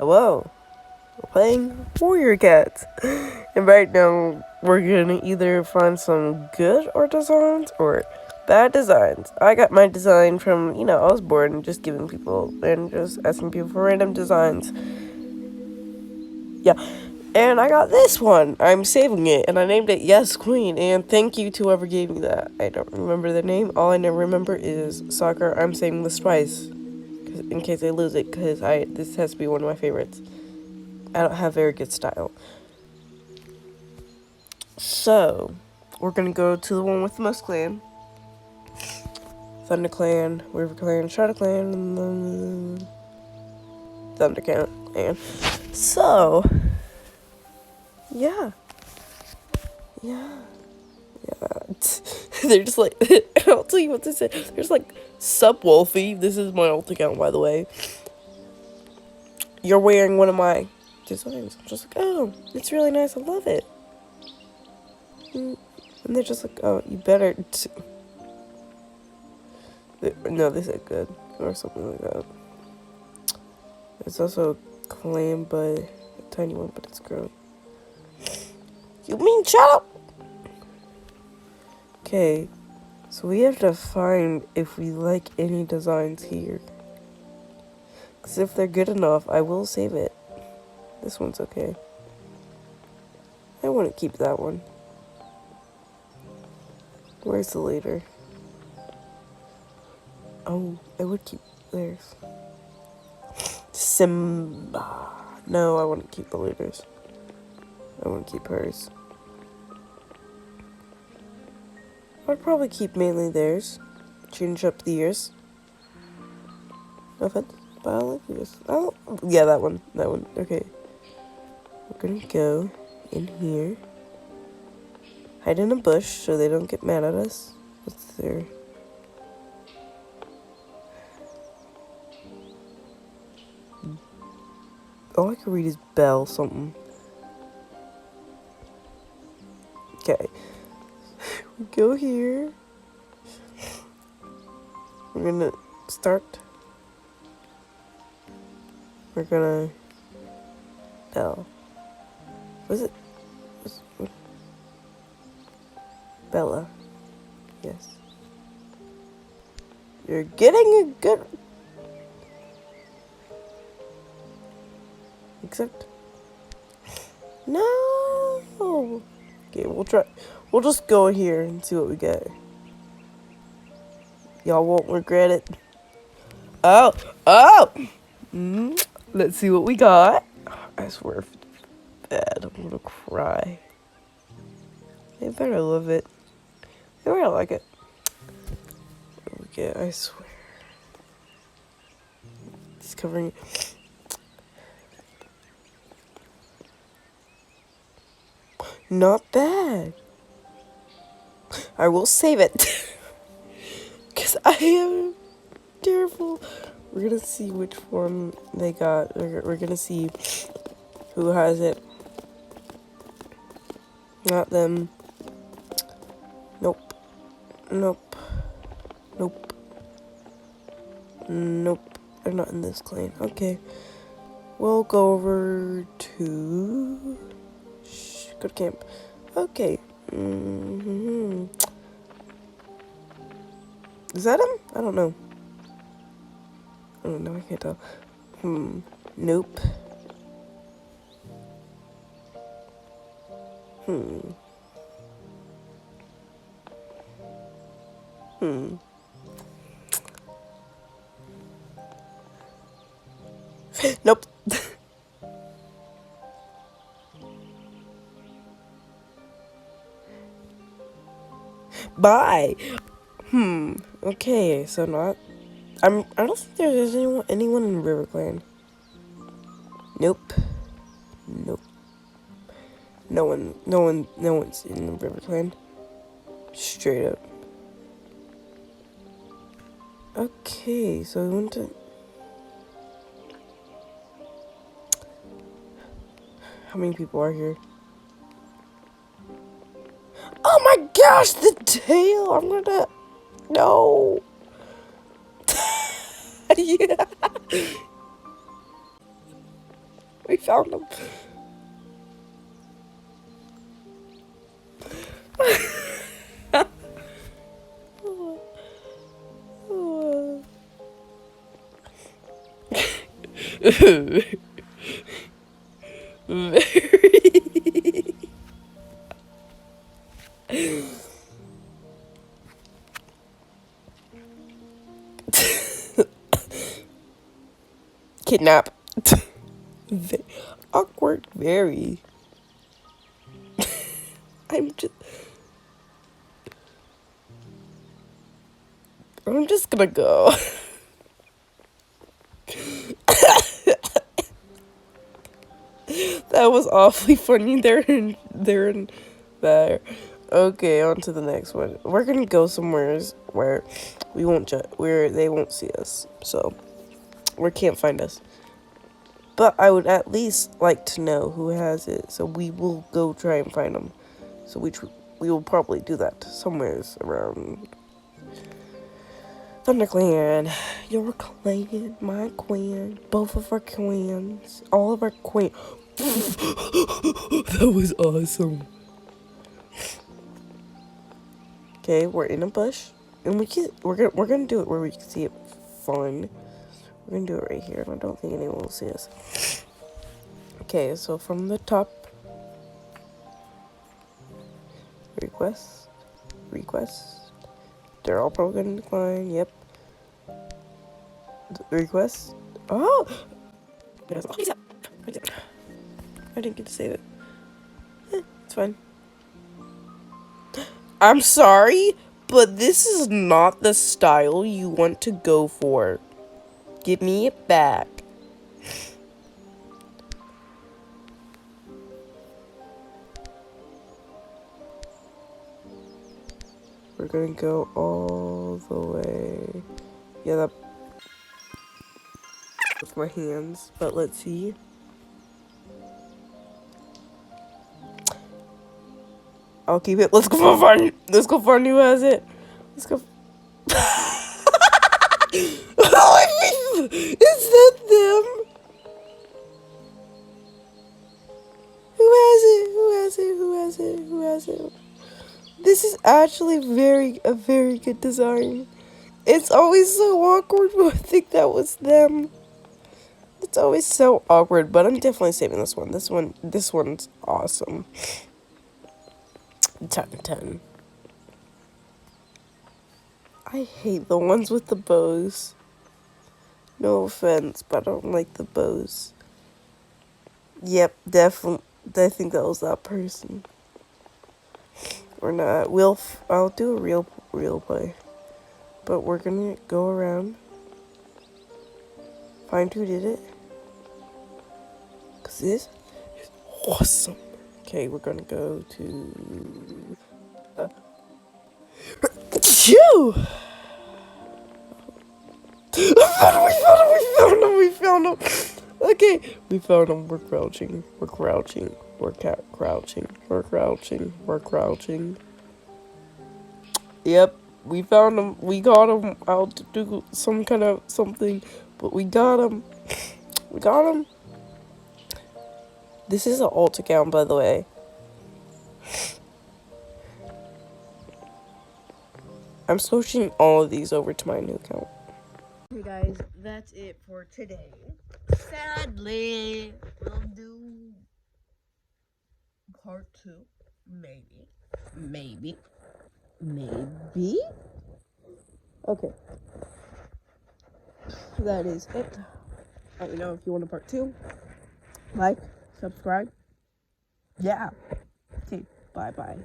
Hello, we're playing Warrior Cats. And right now, we're gonna either find some good art designs or bad designs. I got my design from, I was bored and just giving people and just asking people for random designs. Yeah, and I got this one. I'm saving it, and I named it Yes Queen, and thank you to whoever gave me that. I don't remember the name. All I never remember is soccer. I'm saving this twice, in case I lose it, because this has to be one of my favorites. I don't have very good style. So, we're gonna go to the one with the most clan. Thunder Clan, River Clan, Shadow Clan, and then Thunder Clan. So, yeah. They're just like, I'll tell you what this is. There's like, Sup Wolfie. This is my alt account, by the way. You're wearing one of my designs. I'm just like, oh, it's really nice. I love it. And they're just like, oh, you better. No, they said good. Or something like that. There's also a clam, but a tiny one, but it's growing. You mean shut up? Okay, so we have to find if we like any designs here. Because if they're good enough, I will save it. This one's okay. I wouldn't keep that one. Where's the leader? Oh, I would keep theirs. Simba. No, I wouldn't keep the leaders. I wouldn't keep hers. I'd probably keep mainly theirs. Change up the ears. No offense, but I like yours. Oh, yeah, that one. That one. Okay. We're gonna go in here. Hide in a bush so they don't get mad at us. What's there? All I can read is Bell something. Okay. We go here. We're gonna start. We're gonna Bell. Was it? Bella. Yes. You're getting a good. Except. No. Okay, we'll try. We'll just go here and see what we get. Y'all won't regret it. Oh! Let's see what we got. I swear if it's bad, I'm gonna cry. They better love it. They better like it. Okay, I swear. It's covering it. Not bad. I will save it. Because I am terrible. We're gonna see which one they got. We're gonna see who has it. Not them. Nope. Nope. Nope. Nope. They're not in this clan. Okay. We'll go over to... Go to camp. Okay. Is that him? I don't know. I don't know. I can't tell. Nope. Nope. Bye. Okay, so not. I don't think there's anyone in River Clan. Nope. Nope. No one's in the River Clan. Straight up. Okay, so we went to. How many people are here? Oh my gosh, the tail! I'm gonna. No! Yeah! We found him. Very. Kidnap. Awkward, very. I'm just gonna go. That was awfully funny. They're in there. Okay, on to the next one. We're gonna go somewhere where where they won't see us. So, where can't find us. But I would at least like to know who has it. So we will go try and find them. So we will probably do that somewhere around ThunderClan, your clan, my clan, both of our clans, all of our clan. That was awesome. Okay, we're in a bush, and we're gonna do it where we can see it fun. We're gonna do it right here, and I don't think anyone will see us. Okay, so from the top, request. They're all probably gonna decline. Yep. Request. Oh, I didn't get to save it. It's fine. I'm sorry, but this is not the style you want to go for. Give me it back. We're gonna go all the way. Yeah, that with my hands, but let's see. I'll keep it. Let's go find who has it. Let's go. Is that them? Who has it? This is actually a very good design. It's always so awkward when I think that was them. It's always so awkward, but I'm definitely saving this one. This one's awesome. 10/10. I hate the ones with the bows. No offense, but I don't like the bows. Yep, definitely. I think that was that person. Or not. I'll do a real play. But we're gonna go around. Find who did it. Cause this is awesome. Okay, we're gonna go to. Phew! We found him. Okay, we found him. We're crouching. We're crouching. Yep, we found him. We got him out to do some kind of something, but we got him. This is an alt account, by the way. I'm switching all of these over to my new account. Okay, guys, that's it for today. Sadly, we'll do part 2. Maybe. Okay. That is it. Let me know if you want a part 2. Like, subscribe. Yeah. Okay, bye-bye.